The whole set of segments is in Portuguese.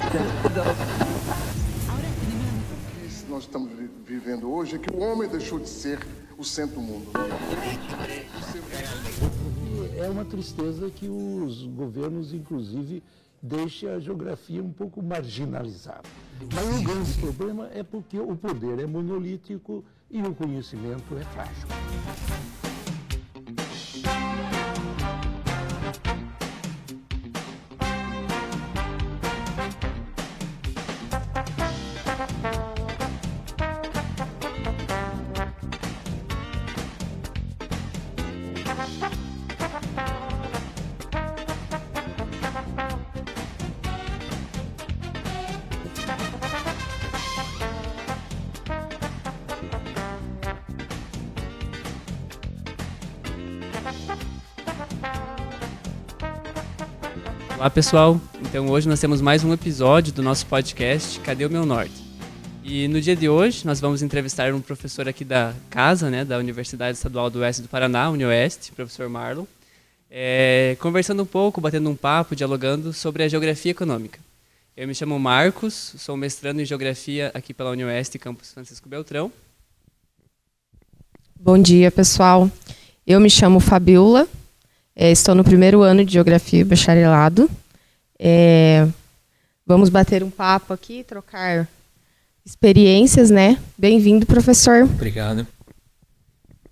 que nós estamos vivendo hoje é que o homem deixou de ser o centro do mundo. É uma tristeza que os governos, inclusive, deixem a geografia um pouco marginalizada. Mas o grande problema é porque o poder é monolítico e o conhecimento é frágil. Olá pessoal, então hoje nós temos mais um episódio do nosso podcast Cadê o Meu Norte? E no dia de hoje nós vamos entrevistar um professor aqui da casa, né, da Universidade Estadual do Oeste do Paraná, UniOeste, professor Marlon, conversando um pouco, batendo um papo, dialogando sobre a geografia econômica. Eu me chamo Marcos, sou mestrando em Geografia aqui pela UniOeste, campus Francisco Beltrão. Bom dia pessoal, eu me chamo Fabiola. Estou no primeiro ano de Geografia e Bacharelado. Vamos bater um papo aqui, trocar experiências, né? Bem-vindo, professor. Obrigado.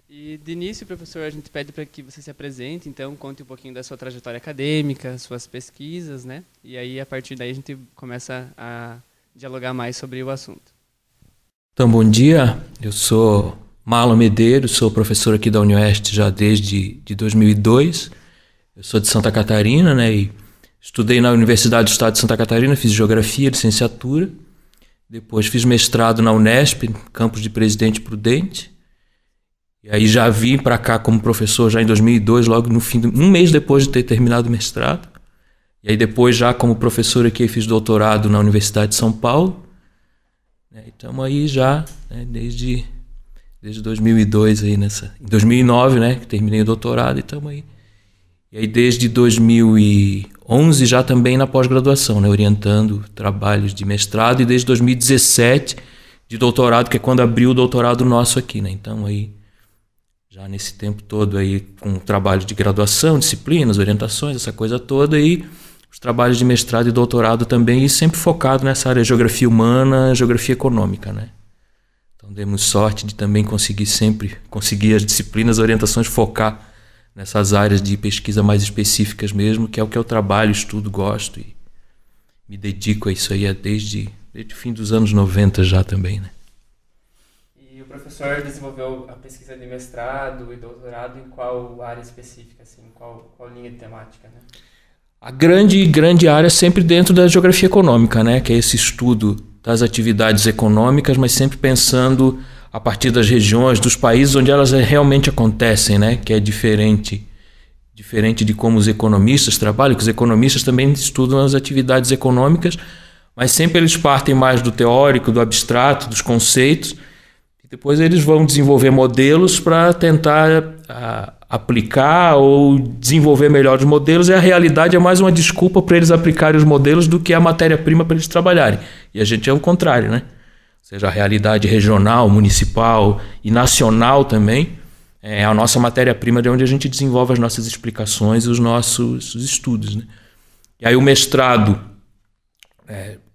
E de início, professor, a gente pede para que você se apresente, então conte um pouquinho da sua trajetória acadêmica, suas pesquisas, né? E aí, a partir daí, a gente começa a dialogar mais sobre o assunto. Então, bom dia. Eu sou Marlon Medeiros, sou professor aqui da UniOeste já desde 2002. Eu sou de Santa Catarina, né, e estudei na Universidade do Estado de Santa Catarina, fiz Geografia, licenciatura. Depois fiz mestrado na Unesp, campus de Presidente Prudente. E aí já vim para cá como professor já em 2002, logo no fim, um mês depois de ter terminado o mestrado. E aí depois já como professor aqui fiz doutorado na Universidade de São Paulo. E estamos aí já, né, desde 2002 aí em 2009, né, que terminei o doutorado e estamos aí. E aí desde 2011 já também na pós-graduação, né, orientando trabalhos de mestrado, e desde 2017 de doutorado, que é quando abriu o doutorado nosso aqui, né? Então aí já nesse tempo todo aí com trabalho de graduação, disciplinas, orientações, essa coisa toda, e os trabalhos de mestrado e doutorado também, e sempre focado nessa área de geografia humana, geografia econômica, né? Então demos sorte de também conseguir as disciplinas, orientações, focar nessas áreas de pesquisa mais específicas mesmo, que é o que eu trabalho, estudo, gosto e me dedico a isso aí desde o fim dos anos 90 já também, né? E o professor desenvolveu a pesquisa de mestrado e doutorado em qual área específica, assim, qual linha de temática, né? A grande área sempre dentro da geografia econômica, né? Que é esse estudo das atividades econômicas, mas sempre pensando a partir das regiões, dos países onde elas realmente acontecem, né? Que é diferente de como os economistas trabalham, que os economistas também estudam as atividades econômicas, mas sempre eles partem mais do teórico, do abstrato, dos conceitos, e depois eles vão desenvolver modelos para tentar aplicar ou desenvolver melhor os modelos, e a realidade é mais uma desculpa para eles aplicarem os modelos do que a matéria-prima para eles trabalharem. E a gente é o contrário, né? Ou seja, a realidade regional, municipal e nacional também é a nossa matéria-prima, de onde a gente desenvolve as nossas explicações e os nossos estudos, né? E aí o mestrado,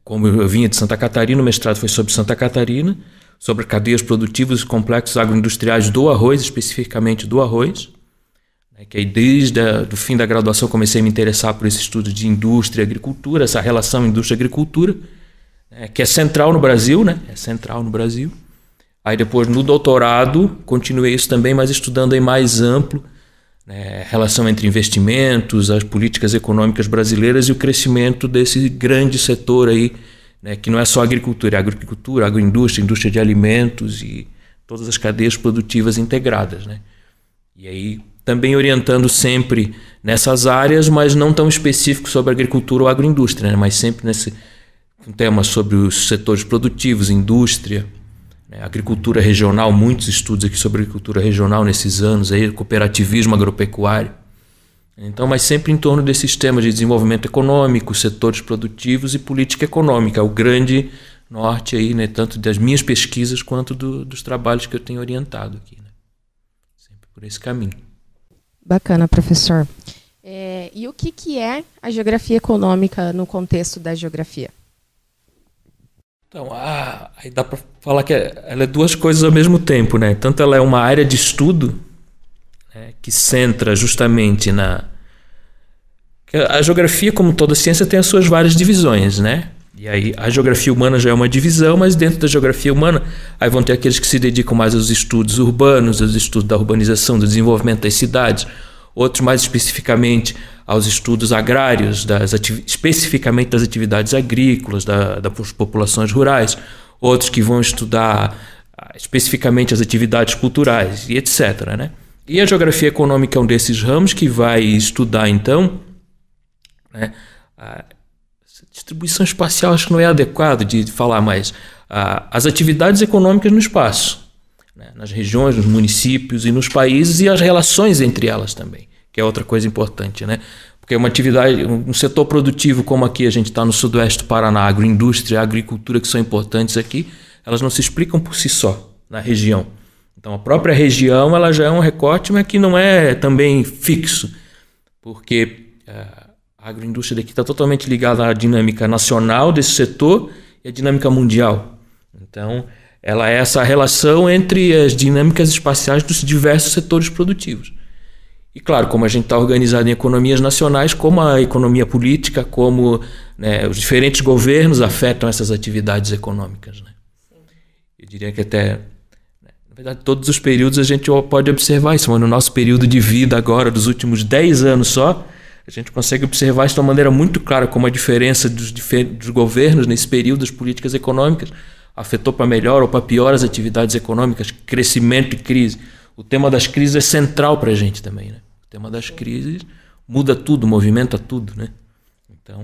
como eu vinha de Santa Catarina, o mestrado foi sobre Santa Catarina, sobre cadeias produtivas e complexos agroindustriais do arroz, especificamente do arroz, né? Que aí desde o fim da graduação comecei a me interessar por esse estudo de indústria e agricultura, essa relação indústria-agricultura, que é central no Brasil, né? É central no Brasil. Aí depois no doutorado continuei isso também, mas estudando aí mais amplo, né? Relação entre investimentos, as políticas econômicas brasileiras e o crescimento desse grande setor aí, né? Que não é só agricultura, é agricultura, agroindústria, indústria de alimentos e todas as cadeias produtivas integradas, né? E aí também orientando sempre nessas áreas, mas não tão específico sobre agricultura ou agroindústria, né? Mas sempre nesse um tema sobre os setores produtivos, indústria, né, agricultura regional, muitos estudos aqui sobre agricultura regional nesses anos, aí, cooperativismo agropecuário. Então, mas sempre em torno desses temas de desenvolvimento econômico, setores produtivos e política econômica, o grande norte aí, né, tanto das minhas pesquisas quanto dos trabalhos que eu tenho orientado aqui, né? Sempre por esse caminho. Bacana, professor. E o que é a geografia econômica no contexto da geografia? Então, aí dá para falar que ela é duas coisas ao mesmo tempo, né? Tanto ela é uma área de estudo, né, que centra justamente a geografia, como toda ciência, tem as suas várias divisões, né? E aí a geografia humana já é uma divisão, mas dentro da geografia humana aí vão ter aqueles que se dedicam mais aos estudos urbanos, aos estudos da urbanização, do desenvolvimento das cidades, outros mais especificamente aos estudos agrários, especificamente das atividades agrícolas, das populações rurais, outros que vão estudar especificamente as atividades culturais e etc., né? E a geografia econômica é um desses ramos que vai estudar, então, né, a distribuição espacial, acho que não é adequado de falar mais, as atividades econômicas no espaço, né, nas regiões, nos municípios e nos países, e as relações entre elas também, que é outra coisa importante, né? Porque uma atividade, um setor produtivo como aqui, a gente está no sudoeste do Paraná, a agroindústria, a agricultura, que são importantes aqui, elas não se explicam por si só na região. Então, a própria região ela já é um recorte, mas que não é também fixo, porque a agroindústria daqui está totalmente ligada à dinâmica nacional desse setor e à dinâmica mundial. Então, ela é essa relação entre as dinâmicas espaciais dos diversos setores produtivos. E, claro, como a gente está organizado em economias nacionais, como a economia política, como, né, os diferentes governos afetam essas atividades econômicas, né? Eu diria que até... Na verdade, todos os períodos a gente pode observar isso, mas no nosso período de vida agora, dos últimos 10 anos só, a gente consegue observar isso de uma maneira muito clara, como a diferença dos governos nesse período das políticas econômicas afetou para melhor ou para pior as atividades econômicas, crescimento e crise. O tema das crises é central para a gente também, né? O tema das crises muda tudo, movimenta tudo, né? Então,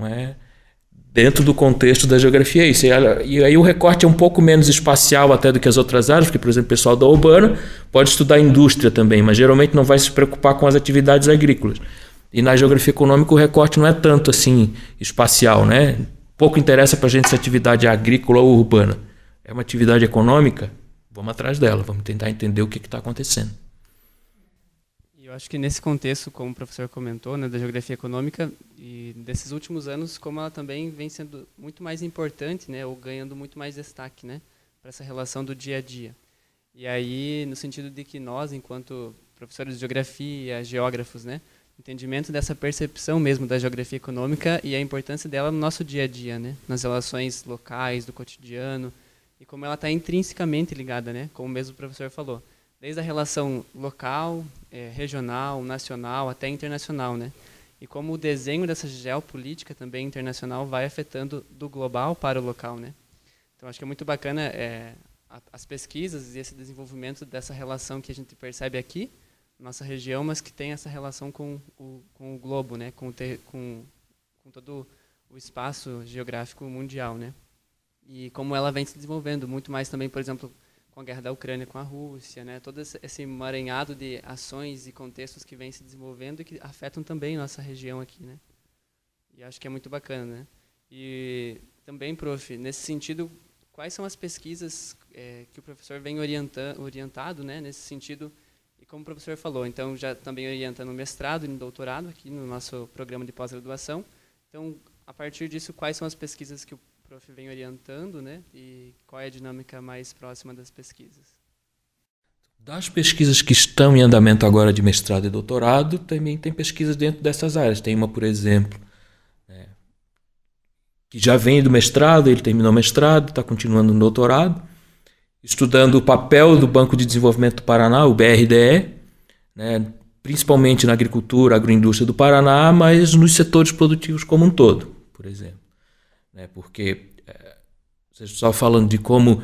dentro do contexto da geografia é isso. E aí o recorte é um pouco menos espacial até do que as outras áreas, porque, por exemplo, o pessoal da urbana pode estudar indústria também, mas geralmente não vai se preocupar com as atividades agrícolas. E na geografia econômica o recorte não é tanto assim espacial, né? Pouco interessa para a gente se a atividade é agrícola ou urbana. É uma atividade econômica, vamos atrás dela, vamos tentar entender o que está acontecendo. Eu acho que nesse contexto, como o professor comentou, né, da geografia econômica, e desses últimos anos, como ela também vem sendo muito mais importante, né, ou ganhando muito mais destaque, né, para essa relação do dia a dia. E aí, no sentido de que nós, enquanto professores de geografia, geógrafos, né, entendimento dessa percepção mesmo da geografia econômica e a importância dela no nosso dia a dia, né, nas relações locais, do cotidiano, e como ela está intrinsecamente ligada, né, como mesmo o professor falou, desde a relação local, regional, nacional, até internacional, né? E como o desenho dessa geopolítica também internacional vai afetando do global para o local, né? Então, acho que é muito bacana as pesquisas e esse desenvolvimento dessa relação que a gente percebe aqui, nossa região, mas que tem essa relação com o globo, né? Com todo o espaço geográfico mundial, né? E como ela vem se desenvolvendo, muito mais também, por exemplo, com a guerra da Ucrânia com a Rússia, né? Todo esse emaranhado de ações e contextos que vem se desenvolvendo e que afetam também nossa região aqui, né? E acho que é muito bacana, né? E também, prof, nesse sentido, quais são as pesquisas que o professor vem orientado, né? Nesse sentido, e como o professor falou, então já também orienta no mestrado e no doutorado aqui no nosso programa de pós-graduação. Então, a partir disso, quais são as pesquisas que o prof vem orientando, né? E qual é a dinâmica mais próxima das pesquisas? Das pesquisas que estão em andamento agora de mestrado e doutorado, também tem pesquisas dentro dessas áreas. Tem uma, por exemplo, que já vem do mestrado, ele terminou o mestrado, está continuando no doutorado, estudando o papel do Banco de Desenvolvimento do Paraná, o BRDE, né? Principalmente na agricultura, agroindústria do Paraná, mas nos setores produtivos como um todo, por exemplo. Porque vocês estavam falando de como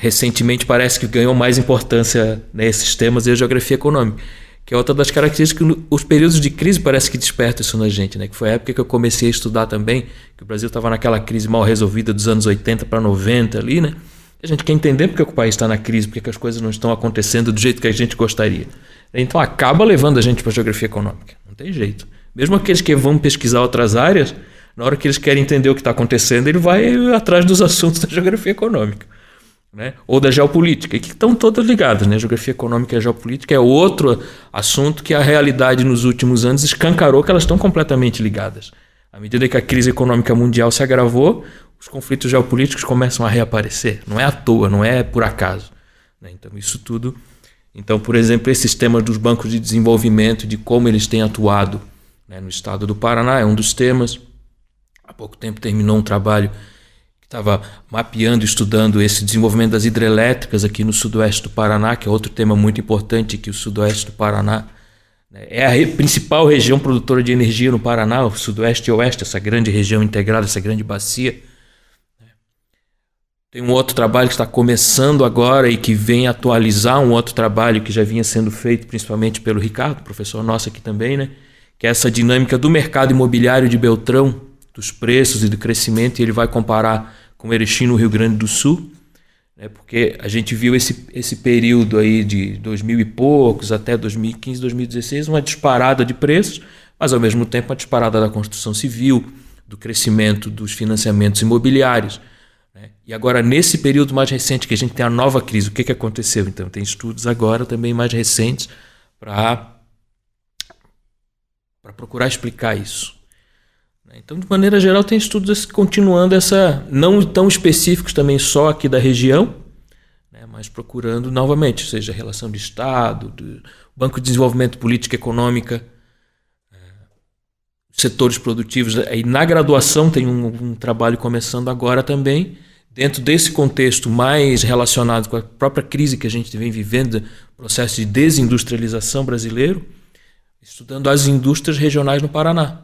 recentemente parece que ganhou mais importância nesses temas e a geografia econômica, que é outra das características que os períodos de crise parece que despertam isso na gente, né? Que foi a época que eu comecei a estudar também, que o Brasil estava naquela crise mal resolvida dos anos 80 para 90 ali, né? A gente quer entender porque o país está na crise, porque as coisas não estão acontecendo do jeito que a gente gostaria. Então acaba levando a gente para a geografia econômica. Não tem jeito. Mesmo aqueles que vão pesquisar outras áreas, na hora que eles querem entender o que está acontecendo, ele vai atrás dos assuntos da geografia econômica, né? Ou da geopolítica, que estão todas ligadas, né? Geografia econômica e a geopolítica é outro assunto que a realidade nos últimos anos escancarou que elas estão completamente ligadas. À medida que a crise econômica mundial se agravou, os conflitos geopolíticos começam a reaparecer. Não é à toa, não é por acaso, né? Então, isso tudo... Então, por exemplo, esses temas dos bancos de desenvolvimento, de como eles têm atuado, né, no estado do Paraná, é um dos temas. Há pouco tempo terminou um trabalho que estava mapeando, estudando esse desenvolvimento das hidrelétricas aqui no sudoeste do Paraná, que é outro tema muito importante, que o sudoeste do Paraná, né, é a principal região produtora de energia no Paraná, o sudoeste e oeste, essa grande região integrada, essa grande bacia. Tem um outro trabalho que está começando agora e que vem atualizar um outro trabalho que já vinha sendo feito principalmente pelo Ricardo, professor nosso aqui também, né, que é essa dinâmica do mercado imobiliário de Beltrão, dos preços e do crescimento, e ele vai comparar com Erechim no Rio Grande do Sul, né, porque a gente viu esse período aí de 2000 e poucos até 2015, 2016, uma disparada de preços, mas ao mesmo tempo uma disparada da construção civil, do crescimento dos financiamentos imobiliários, né. E agora, nesse período mais recente, que a gente tem a nova crise, o que aconteceu? Então, tem estudos agora também mais recentes para procurar explicar isso. Então, de maneira geral, tem estudos continuando não tão específicos também só aqui da região, né, mas procurando novamente, seja a relação de Estado, do Banco de Desenvolvimento Política e Econômica, setores produtivos. E na graduação tem um trabalho começando agora também, dentro desse contexto mais relacionado com a própria crise que a gente vem vivendo, processo de desindustrialização brasileiro, estudando as indústrias regionais no Paraná.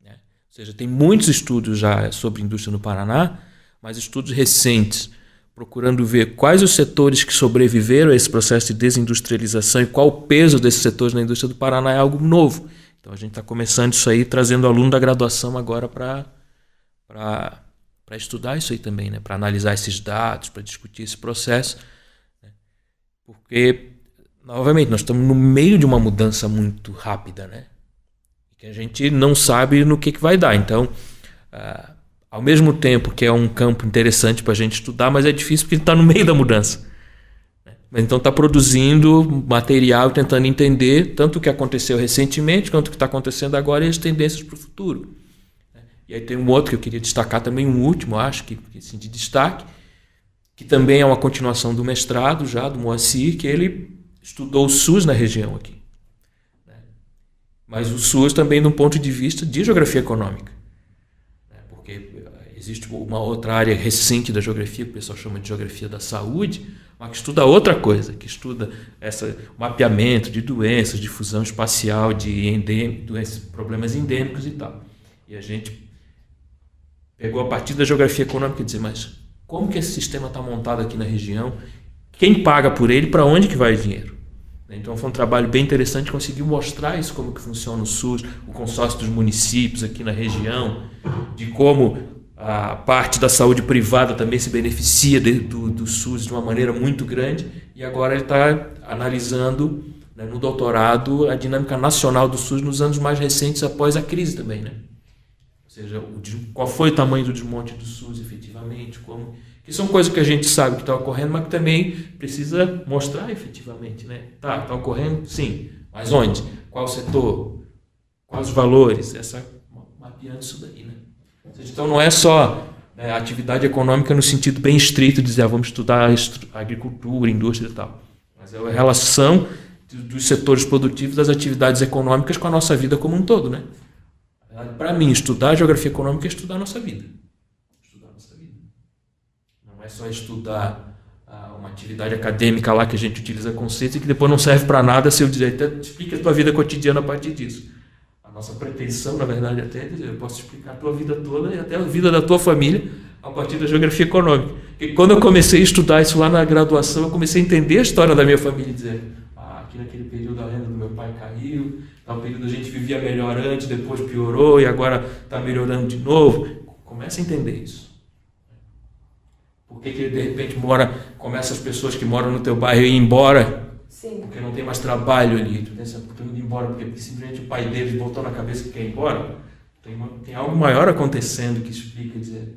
Ou seja, tem muitos estudos já sobre indústria no Paraná, mas estudos recentes, procurando ver quais os setores que sobreviveram a esse processo de desindustrialização e qual o peso desses setores na indústria do Paraná, é algo novo. Então a gente está começando isso aí, trazendo aluno da graduação agora para estudar isso aí também, né? Para analisar esses dados, para discutir esse processo, né? Porque, novamente, nós estamos no meio de uma mudança muito rápida, né? Que a gente não sabe no que vai dar. Então, ao mesmo tempo que é um campo interessante para a gente estudar, mas é difícil porque está no meio da mudança, né? Então está produzindo material, tentando entender tanto o que aconteceu recentemente quanto o que está acontecendo agora e as tendências para o futuro. E aí tem um outro que eu queria destacar também, um último, acho que assim, de destaque, que também é uma continuação do mestrado já, do Moacir, que ele estudou o SUS na região aqui. Mas o SUS também de um ponto de vista de geografia econômica, porque existe uma outra área recente da geografia, que o pessoal chama de geografia da saúde, mas que estuda outra coisa, que estuda o mapeamento de doenças, difusão espacial, de doenças, problemas endêmicos e tal. E a gente pegou a partir da geografia econômica e dizer, mas como que esse sistema está montado aqui na região? Quem paga por ele? Para onde que vai o dinheiro? Então foi um trabalho bem interessante, conseguiu mostrar isso, como que funciona o SUS, o consórcio dos municípios aqui na região, de como a parte da saúde privada também se beneficia do SUS de uma maneira muito grande, e agora ele está analisando, né, no doutorado, a dinâmica nacional do SUS nos anos mais recentes após a crise também, né? Ou seja, qual foi o tamanho do desmonte do SUS efetivamente, que são coisas que a gente sabe que está ocorrendo, mas que também precisa mostrar efetivamente, né? Está ocorrendo? Sim. Mas onde? Qual setor? Quais os valores? Mapeando isso daí, né? Ou seja, então não é só, né, atividade econômica no sentido bem estrito de dizer vamos estudar agricultura, indústria e tal. Mas é a relação dos setores produtivos das atividades econômicas com a nossa vida como um todo, né? Para mim, estudar geografia econômica é estudar a nossa vida. Não é só estudar uma atividade acadêmica lá que a gente utiliza conceitos e que depois não serve para nada se eu dizer, até explica a tua vida cotidiana a partir disso. A nossa pretensão, na verdade, até é dizer, eu posso explicar a tua vida toda e até a vida da tua família a partir da geografia econômica. Porque quando eu comecei a estudar isso lá na graduação, eu comecei a entender a história da minha família e dizer, aqui naquele período a renda do meu pai caiu, no período a gente vivia melhor antes, depois piorou e agora está melhorando de novo. Começa a entender isso. Por que de repente começa as pessoas que moram no teu bairro a ir embora Sim. Porque não tem mais trabalho ali. Tu pensa, estou indo embora porque simplesmente o pai deles botou na cabeça que quer ir embora. Tem algo maior acontecendo que explica, dizer,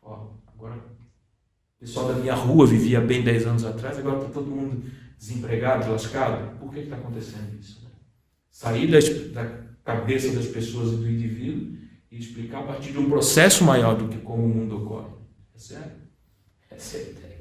ó, agora o pessoal da minha rua vivia bem 10 anos atrás, agora está todo mundo desempregado, lascado. Por que está acontecendo isso? Né? Sair da cabeça das pessoas e do indivíduo e explicar a partir de um processo maior do que como o mundo ocorre. Essa é a ideia.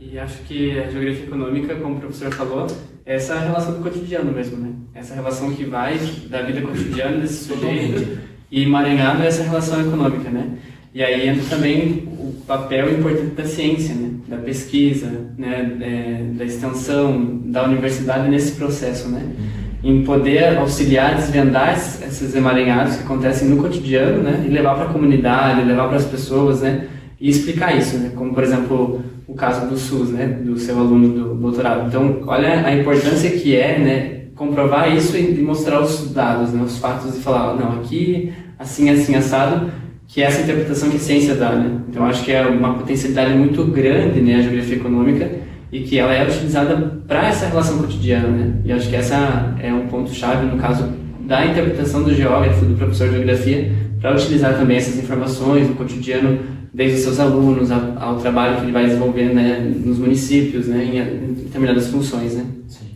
E acho que a geografia econômica, como o professor falou, é essa relação do cotidiano mesmo, né? Essa relação que vai da vida cotidiana desse sujeito e emaranhado essa relação econômica, né? E aí entra também o papel importante da ciência, né? Da pesquisa, né? Da extensão, da universidade nesse processo, né? Em poder auxiliar, desvendar esses emaranhados que acontecem no cotidiano, né? E levar para a comunidade, levar para as pessoas, né? E explicar isso, né? Como, por exemplo, o caso do SUS, né? Do seu aluno do doutorado. Então, olha a importância que é, né? Comprovar isso e mostrar os dados, né? Os fatos e falar, não, aqui, assim, assim, assado, que é essa interpretação que a ciência dá, né? Então, acho que é uma potencialidade muito grande, né? A geografia econômica, e que ela é utilizada para essa relação cotidiana, né? E acho que essa é um ponto-chave, no caso da interpretação do geógrafo, do professor de geografia, para utilizar também essas informações no cotidiano, desde os seus alunos ao trabalho que ele vai desenvolvendo, né, nos municípios, né, em determinadas funções, né? Sim.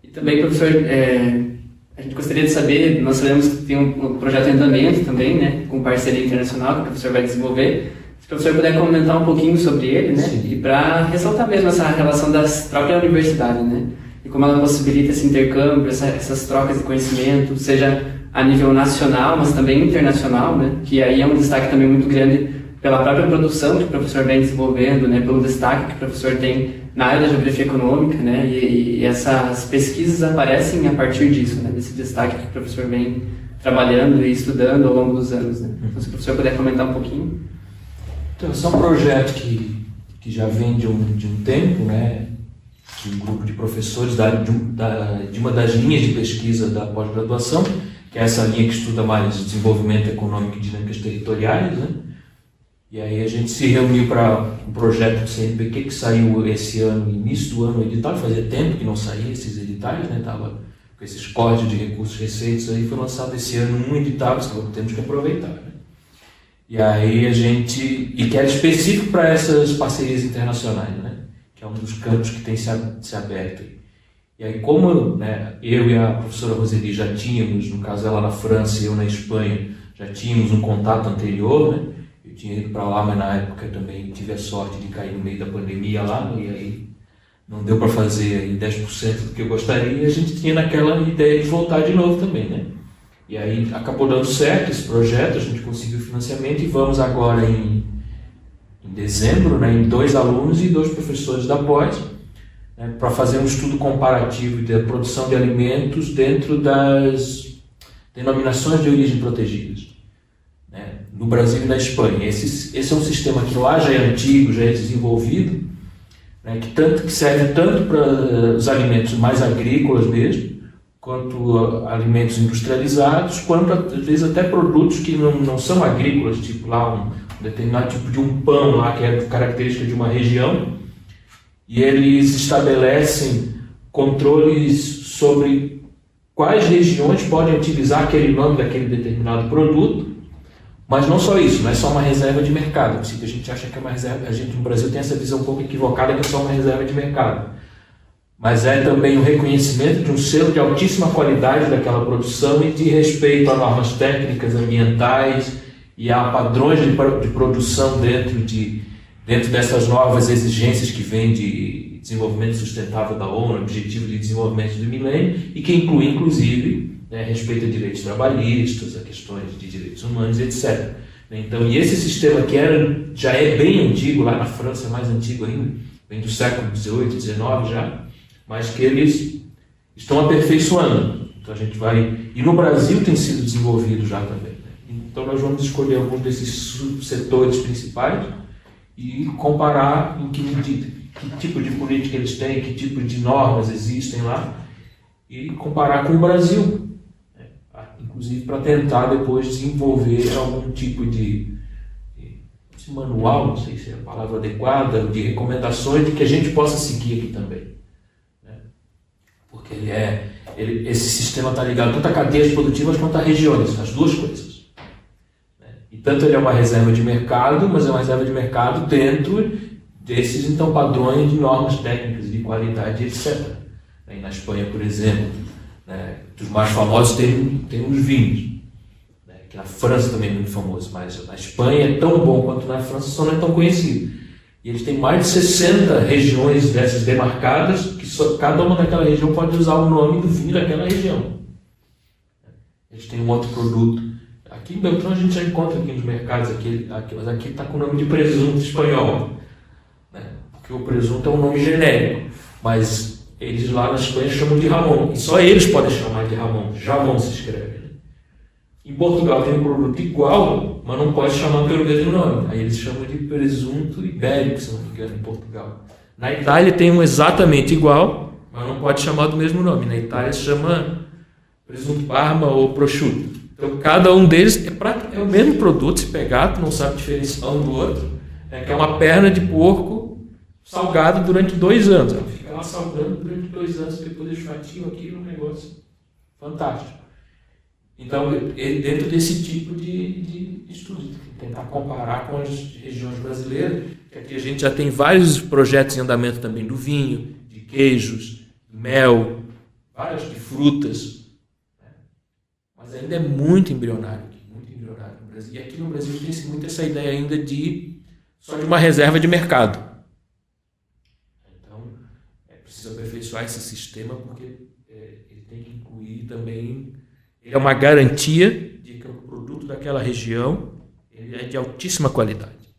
E também, professor, a gente gostaria de saber, nós sabemos que tem um projeto em andamento também, né, com parceria internacional que o professor vai desenvolver. Se o professor puder comentar um pouquinho sobre ele, né? Sim. E para ressaltar mesmo essa relação da própria universidade, né? E como ela possibilita esse intercâmbio, essas trocas de conhecimento, seja a nível nacional, mas também internacional, né? Que aí é um destaque também muito grande pela própria produção que o professor vem desenvolvendo, né? Pelo destaque que o professor tem na área da geografia econômica, né? E essas pesquisas aparecem a partir disso, né? Desse destaque que o professor vem trabalhando e estudando ao longo dos anos, né? Então, se o professor puder comentar um pouquinho. Então, esse é um projeto que já vem de um tempo, né, de um grupo de professores de uma das linhas de pesquisa da pós-graduação, que é essa linha que estuda mais desenvolvimento econômico e dinâmicas territoriais, né? E aí a gente se reuniu para um projeto do CNPq que saiu esse ano, início do ano, edital, fazia tempo que não saía esses editais, né? Tava com esses cortes de recursos receitos, aí foi lançado esse ano um edital, que temos que aproveitar, né? E aí e que era específico para essas parcerias internacionais, né? Que é um dos campos que tem se aberto. E aí, como, né, eu e a professora Roseli já tínhamos, no caso ela na França e eu na Espanha, já tínhamos um contato anterior, né? Eu tinha ido para lá, mas na época também tive a sorte de cair no meio da pandemia lá, e aí não deu para fazer aí 10% do que eu gostaria, e a gente tinha naquela ideia de voltar de novo também, né? E aí acabou dando certo esse projeto, a gente conseguiu financiamento e vamos agora em dezembro, né, em 2 alunos e 2 professores da pós, né, para fazer um estudo comparativo da produção de alimentos dentro das denominações de origem protegidas, né, no Brasil e na Espanha. Esse é um sistema que lá já é antigo, já é desenvolvido, né, que serve tanto para os alimentos mais agrícolas mesmo, quanto alimentos industrializados, quanto às vezes até produtos que não são agrícolas, tipo lá um determinado tipo de um pão lá que é característica de uma região, e eles estabelecem controles sobre quais regiões podem utilizar aquele nome daquele determinado produto, mas não só isso, não é só uma reserva de mercado. A gente acha que é uma reserva, a gente no Brasil tem essa visão um pouco equivocada que é só uma reserva de mercado. Mas é também um reconhecimento de um selo de altíssima qualidade daquela produção e de respeito a normas técnicas, ambientais e a padrões de produção dentro dessas novas exigências que vêm de desenvolvimento sustentável da ONU, Objetivo de Desenvolvimento do Milênio, e que inclui, inclusive, respeito a direitos trabalhistas, a questões de direitos humanos, etc. Então, e esse sistema que já é bem antigo, lá na França, mais antigo ainda, vem do século XVIII, XIX já, mas que eles estão aperfeiçoando. Então a gente vai... E no Brasil tem sido desenvolvido já também, né? Então nós vamos escolher alguns desses subsetores principais e comparar em que medida, que tipo de política eles têm, que tipo de normas existem lá, e comparar com o Brasil, né? Inclusive para tentar depois desenvolver algum tipo de manual, não sei se é a palavra adequada, de recomendações de que a gente possa seguir aqui também. porque esse sistema está ligado tanto a cadeias produtivas quanto a regiões, as duas coisas. E tanto ele é uma reserva de mercado, mas é uma reserva de mercado dentro desses, então, padrões de normas técnicas, de qualidade, etc. E na Espanha, por exemplo, dos mais famosos tem os vinhos, que na França também é muito famoso, mas na Espanha é tão bom quanto na França, só não é tão conhecido. E eles têm mais de 60 regiões dessas demarcadas, que cada uma daquela região pode usar o nome do vinho daquela região. Eles têm um outro produto. Aqui em Beltrão a gente já encontra aqui nos mercados, mas aqui está com o nome de presunto espanhol. Porque o presunto é um nome genérico, mas eles lá na Espanha chamam de Ramon. E só eles podem chamar de Ramon. Jamon se escreve. Em Portugal tem um produto igual, mas não pode chamar pelo mesmo nome. Aí eles chamam de presunto ibérico, se não me engano, em Portugal. Na Itália tem um exatamente igual, mas não pode chamar do mesmo nome. Na Itália se chama presunto Parma ou prosciutto. Então cada um deles é o mesmo produto, se pegar, tu não sabe diferenciar um do outro. Que é uma perna de porco salgada durante 2 anos. Ela fica lá salgando durante 2 anos, depois eles fatiam aquilo, um negócio fantástico. Então, dentro desse tipo de estudo, tentar comparar com as regiões brasileiras, que aqui a gente já tem vários projetos em andamento também do vinho, de queijos, de mel, várias de frutas, mas ainda é muito embrionário no Brasil. E aqui no Brasil tem muito essa ideia ainda só de uma reserva de mercado. Então, é preciso aperfeiçoar esse sistema, porque ele tem que incluir também. Ele é uma garantia de que o produto daquela região ele é de altíssima qualidade.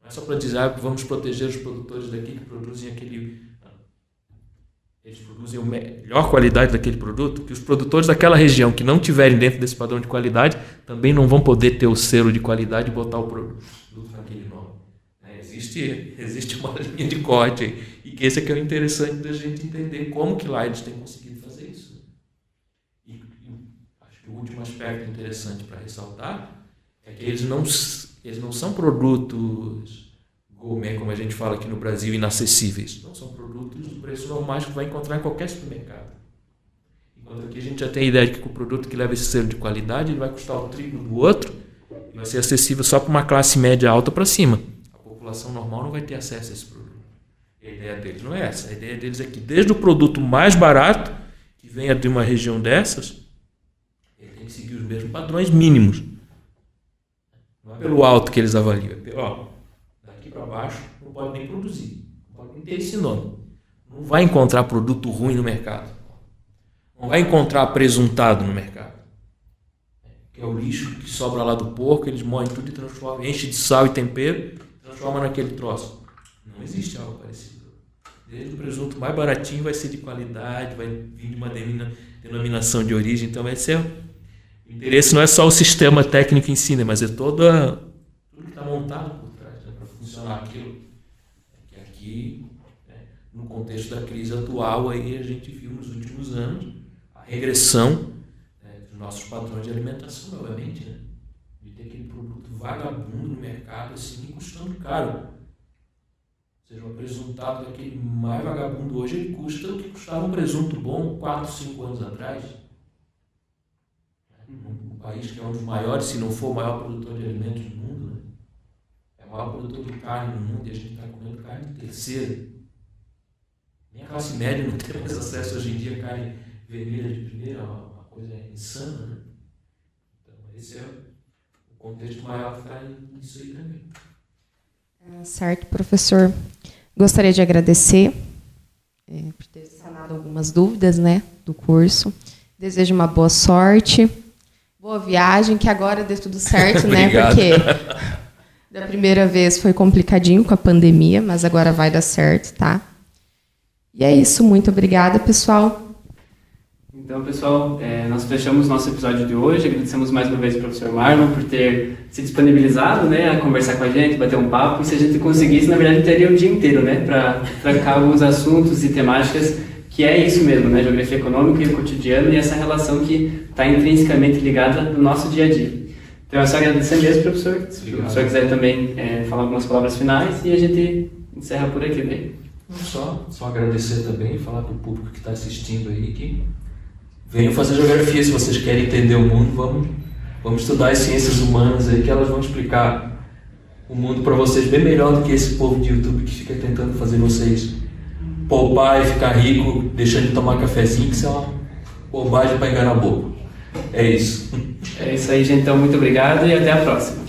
Não é só para dizer que vamos proteger os produtores daqui que produzem aquele... Eles produzem a melhor qualidade daquele produto, que os produtores daquela região que não tiverem dentro desse padrão de qualidade também não vão poder ter o selo de qualidade e botar o produto naquele nome. Existe uma linha de corte aí. E que esse aqui é o interessante da gente entender como que lá eles têm conseguido fazer isso. O último aspecto interessante para ressaltar é que eles não são produtos gourmet, como a gente fala aqui no Brasil, inacessíveis. Não são produtos de preço normais que vai encontrar em qualquer supermercado. Enquanto aqui a gente já tem a ideia de que o produto que leva esse selo de qualidade ele vai custar o triplo do outro e vai ser acessível só para uma classe média alta para cima. A população normal não vai ter acesso a esse produto. A ideia deles não é essa. A ideia deles é que desde o produto mais barato, que venha de uma região dessas, seguir os mesmos padrões mínimos. Não é pelo alto que eles avaliam, daqui para baixo não pode nem produzir, não pode nem ter esse nome. Não vai encontrar produto ruim no mercado. Não vai encontrar presuntado no mercado. Que é o lixo que sobra lá do porco, eles moem tudo e transformam, enche de sal e tempero, transforma naquele troço. Não existe algo parecido. Desde o presunto mais baratinho vai ser de qualidade, vai vir de uma denominação de origem, então vai ser... O interesse não é só o sistema técnico em si, mas é tudo que está montado por trás para funcionar aquilo. Que aqui, no contexto da crise atual, aí a gente viu nos últimos anos a regressão dos nossos padrões de alimentação, novamente, de ter aquele produto vagabundo no mercado, assim, custando caro. Ou seja, o presuntado daquele mais vagabundo hoje, ele custa o que custava um presunto bom 4, 5 anos atrás. Um país que é um dos maiores, se não for o maior produtor de alimentos do mundo, é o maior produtor de carne no mundo e a gente está comendo carne de terceira. Nem a classe média não tem mais acesso hoje em dia a carne vermelha de primeira, uma coisa insana. Então, esse é o contexto maior que está nisso aí também. Certo, professor. Gostaria de agradecer por ter sanado algumas dúvidas, do curso. Desejo uma boa sorte. Boa viagem, que agora dê tudo certo, porque da primeira vez foi complicadinho com a pandemia, mas agora vai dar certo, tá? E é isso, muito obrigada, pessoal. Então, pessoal, nós fechamos nosso episódio de hoje. Agradecemos mais uma vez ao professor Marlon por ter se disponibilizado, a conversar com a gente, bater um papo. E se a gente conseguisse, na verdade, teria um dia inteiro, para trocar alguns assuntos e temáticas, que é isso mesmo, geografia econômica e o cotidiano, e essa relação que está intrinsecamente ligada no nosso dia a dia. Então, é só agradecer mesmo, professor. Se o professor quiser também falar algumas palavras finais, e a gente encerra por aqui, Só agradecer também e falar para o público que está assistindo aí que venham fazer geografia. Se vocês querem entender o mundo, vamos estudar as ciências humanas aí, que elas vão explicar o mundo para vocês bem melhor do que esse povo de YouTube que fica tentando fazer vocês poupar e ficar rico deixando de tomar cafezinho, que isso é uma bobagem para enganar bobo. É isso. É isso aí, gente. Então, muito obrigado e até a próxima.